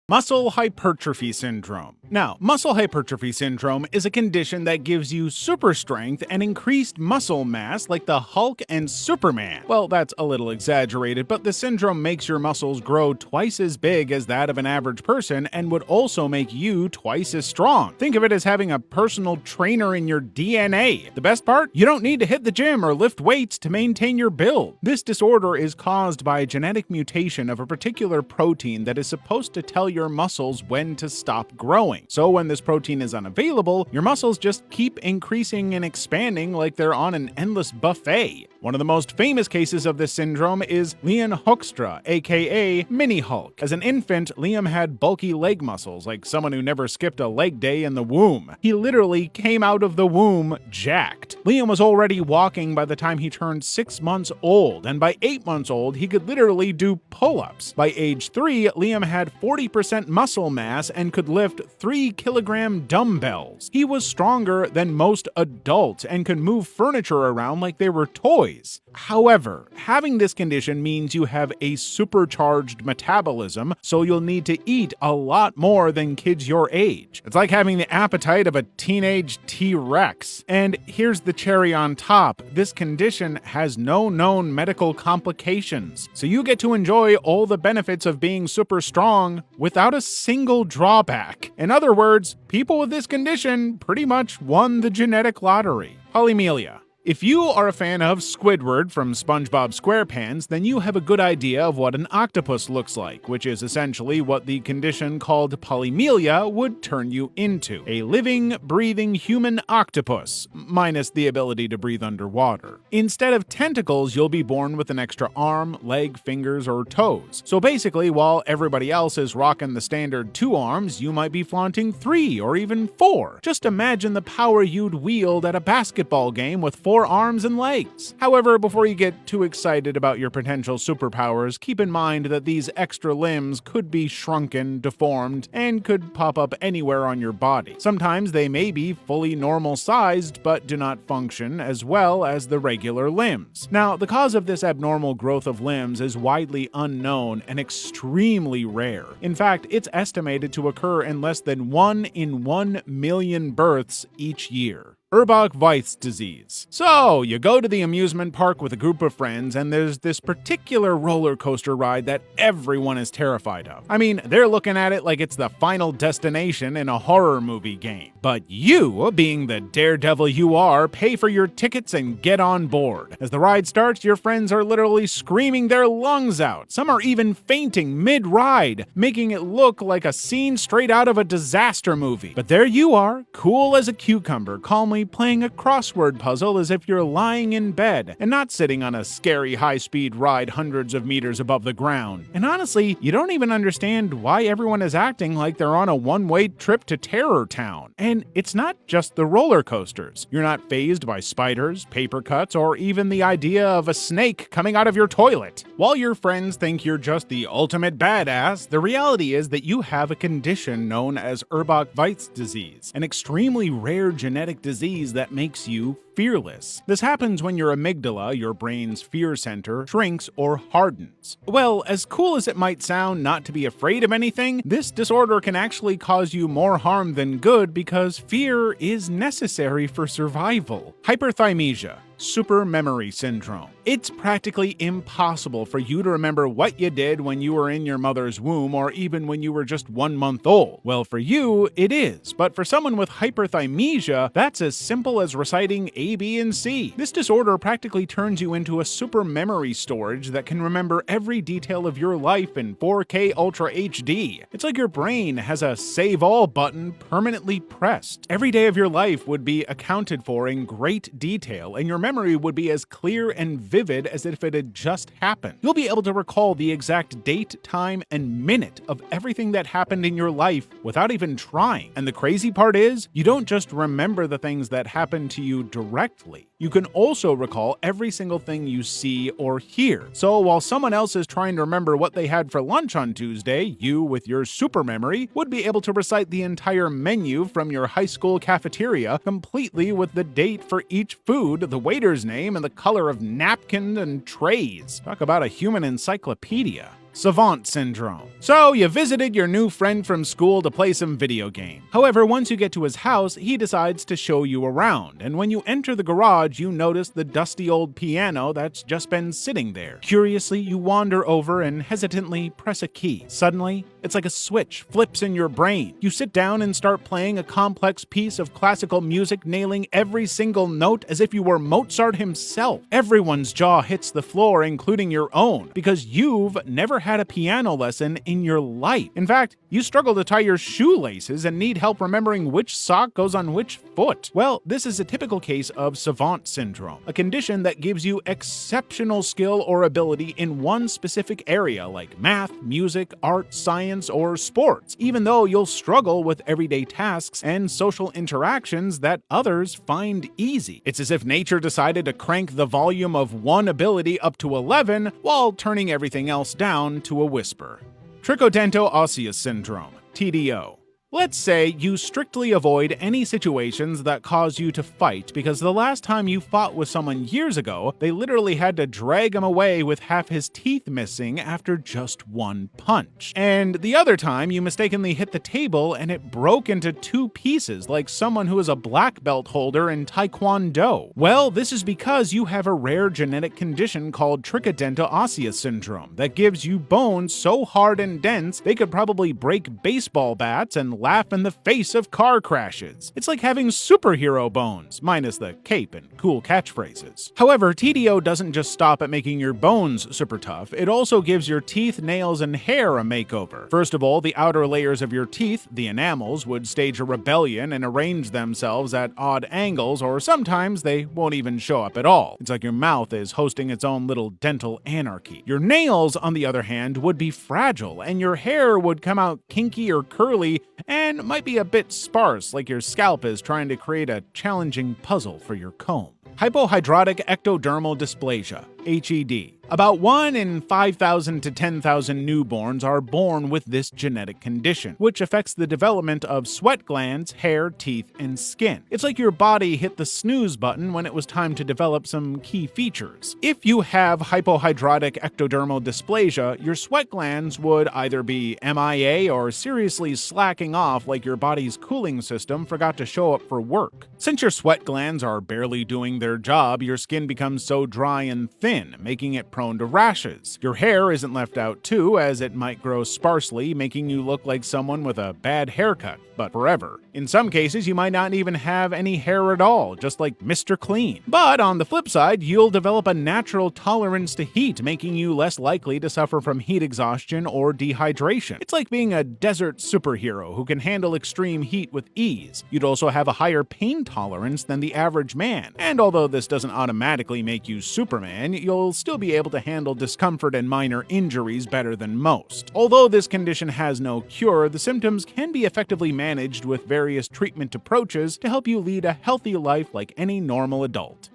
Muscle hypertrophy syndrome. Now, muscle hypertrophy syndrome is a condition that gives you super strength and increased muscle mass like the Hulk and Superman. Well, that's a little exaggerated, but the syndrome makes your muscles grow twice as big as that of an average person and would also make you twice as strong. Think of it as having a personal trainer in your DNA. The best part? You don't need to hit the gym or lift weights to maintain your build. This disorder is caused by a genetic mutation of a particular protein that is supposed to tell your muscles when to stop growing. So when this protein is unavailable, your muscles just keep increasing and expanding like they're on an endless buffet. One of the most famous cases of this syndrome is Liam Hoekstra, aka Mini Hulk. As an infant, Liam had bulky leg muscles, like someone who never skipped a leg day in the womb. He literally came out of the womb jacked. Liam was already walking by the time he turned 6 months old, and by 8 months old, he could literally do pull-ups. By age 3, Liam had 40% muscle mass and could lift 3-kilogram dumbbells. He was stronger than most adults and could move furniture around like they were toys. However, having this condition means you have a supercharged metabolism, so you'll need to eat a lot more than kids your age. It's like having the appetite of a teenage T-Rex. And here's the cherry on top. This condition has no known medical complications, so you get to enjoy all the benefits of being super strong without a single drawback. In other words, people with this condition pretty much won the genetic lottery. Polymelia. If you are a fan of Squidward from SpongeBob SquarePants, then you have a good idea of what an octopus looks like, which is essentially what the condition called polymelia would turn you into. A living, breathing human octopus, minus the ability to breathe underwater. Instead of tentacles, you'll be born with an extra arm, leg, fingers, or toes. So basically, while everybody else is rocking the standard 2 arms, you might be flaunting 3 or even 4. Just imagine the power you'd wield at a basketball game with 4 arms and legs. However, before you get too excited about your potential superpowers, keep in mind that these extra limbs could be shrunken, deformed, and could pop up anywhere on your body. Sometimes they may be fully normal sized, but do not function as well as the regular limbs. Now, the cause of this abnormal growth of limbs is widely unknown and extremely rare. In fact, it's estimated to occur in less than 1 in 1 million births each year. Urbach-Weitz disease. So, you go to the amusement park with a group of friends, and there's this particular roller coaster ride that everyone is terrified of. I mean, they're looking at it like it's the final destination in a horror movie game. But you, being the daredevil you are, pay for your tickets and get on board. As the ride starts, your friends are literally screaming their lungs out. Some are even fainting mid-ride, making it look like a scene straight out of a disaster movie. But there you are, cool as a cucumber, calmly playing a crossword puzzle as if you're lying in bed and not sitting on a scary high-speed ride hundreds of meters above the ground. And honestly, you don't even understand why everyone is acting like they're on a one-way trip to Terror Town. And it's not just the roller coasters. You're not fazed by spiders, paper cuts, or even the idea of a snake coming out of your toilet. While your friends think you're just the ultimate badass, the reality is that you have a condition known as Urbach-Weitz disease, an extremely rare genetic disease that makes you fearless. This happens when your amygdala, your brain's fear center, shrinks or hardens. Well, as cool as it might sound not to be afraid of anything, this disorder can actually cause you more harm than good because fear is necessary for survival. Hyperthymesia. Super memory syndrome. It's practically impossible for you to remember what you did when you were in your mother's womb or even when you were just 1 month old. Well, for you, it is. But for someone with hyperthymesia, that's as simple as reciting A, B, and C. This disorder practically turns you into a super memory storage that can remember every detail of your life in 4K Ultra HD. It's like your brain has a save all button permanently pressed. Every day of your life would be accounted for in great detail, and your memory would be as clear and vivid as if it had just happened. You'll be able to recall the exact date, time, and minute of everything that happened in your life without even trying. And the crazy part is, you don't just remember the things that happened to you directly. You can also recall every single thing you see or hear. So while someone else is trying to remember what they had for lunch on Tuesday, you, with your super memory, would be able to recite the entire menu from your high school cafeteria, completely with the date for each food, the waiter's name, and the color of napkin and trays. Talk about a human encyclopedia. Savant syndrome. So you visited your new friend from school to play some video game. However, once you get to his house, he decides to show you around, and when you enter the garage, you notice the dusty old piano that's just been sitting there. Curiously, you wander over and hesitantly press a key. Suddenly, it's like a switch flips in your brain. You sit down and start playing a complex piece of classical music, nailing every single note as if you were Mozart himself. Everyone's jaw hits the floor, including your own, because you've never had a piano lesson in your life. In fact, you struggle to tie your shoelaces and need help remembering which sock goes on which foot. Well, this is a typical case of savant syndrome, a condition that gives you exceptional skill or ability in one specific area like math, music, art, science, or sports, even though you'll struggle with everyday tasks and social interactions that others find easy. It's as if nature decided to crank the volume of one ability up to 11 while turning everything else down to a whisper. Trichodento-osseous syndrome, TDO. Let's say you strictly avoid any situations that cause you to fight because the last time you fought with someone years ago, they literally had to drag him away with half his teeth missing after just one punch. And the other time you mistakenly hit the table and it broke into two pieces like someone who is a black belt holder in Taekwondo. Well, this is because you have a rare genetic condition called trichodento-osseous syndrome that gives you bones so hard and dense they could probably break baseball bats and laugh in the face of car crashes. It's like having superhero bones, minus the cape and cool catchphrases. However, TDO doesn't just stop at making your bones super tough, it also gives your teeth, nails, and hair a makeover. First of all, the outer layers of your teeth, the enamels, would stage a rebellion and arrange themselves at odd angles, or sometimes they won't even show up at all. It's like your mouth is hosting its own little dental anarchy. Your nails, on the other hand, would be fragile, and your hair would come out kinky or curly and might be a bit sparse, like your scalp is trying to create a challenging puzzle for your comb. Hypohidrotic ectodermal dysplasia, HED. About 1 in 5,000 to 10,000 newborns are born with this genetic condition, which affects the development of sweat glands, hair, teeth, and skin. It's like your body hit the snooze button when it was time to develop some key features. If you have hypohidrotic ectodermal dysplasia, your sweat glands would either be MIA or seriously slacking off like your body's cooling system forgot to show up for work. Since your sweat glands are barely doing their job, your skin becomes so dry and thin, making it prone to rashes. Your hair isn't left out too, as it might grow sparsely, making you look like someone with a bad haircut, but forever. In some cases, you might not even have any hair at all, just like Mr. Clean. But on the flip side, you'll develop a natural tolerance to heat, making you less likely to suffer from heat exhaustion or dehydration. It's like being a desert superhero who can handle extreme heat with ease. You'd also have a higher pain tolerance than the average man. And although this doesn't automatically make you Superman, you'll still be able to handle discomfort and minor injuries better than most. Although this condition has no cure, the symptoms can be effectively managed with various treatment approaches to help you lead a healthy life like any normal adult.